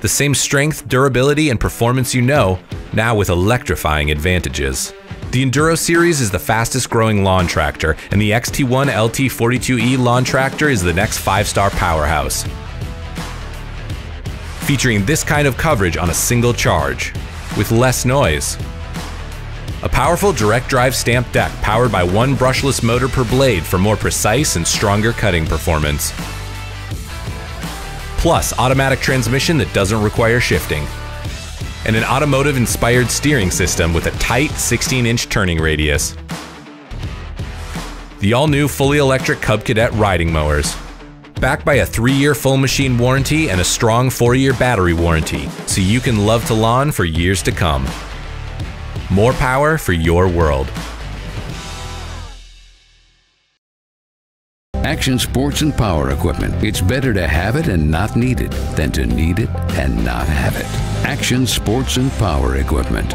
The same strength, durability, and performance you know, now with electrifying advantages. The Enduro Series is the fastest growing lawn tractor, and the XT1 LT42E lawn tractor is the next 5-star powerhouse. Featuring this kind of coverage on a single charge, with less noise. A powerful direct drive stamp deck powered by one brushless motor per blade for more precise and stronger cutting performance. Plus, automatic transmission that doesn't require shifting. And an automotive-inspired steering system with a tight 16-inch turning radius. The all-new fully electric Cub Cadet riding mowers. Backed by a 3-year full machine warranty and a strong 4-year battery warranty, so you can love to lawn for years to come. More power for your world. Action Sports and Power Equipment. It's better to have it and not need it than to need it and not have it. Action Sports and Power Equipment.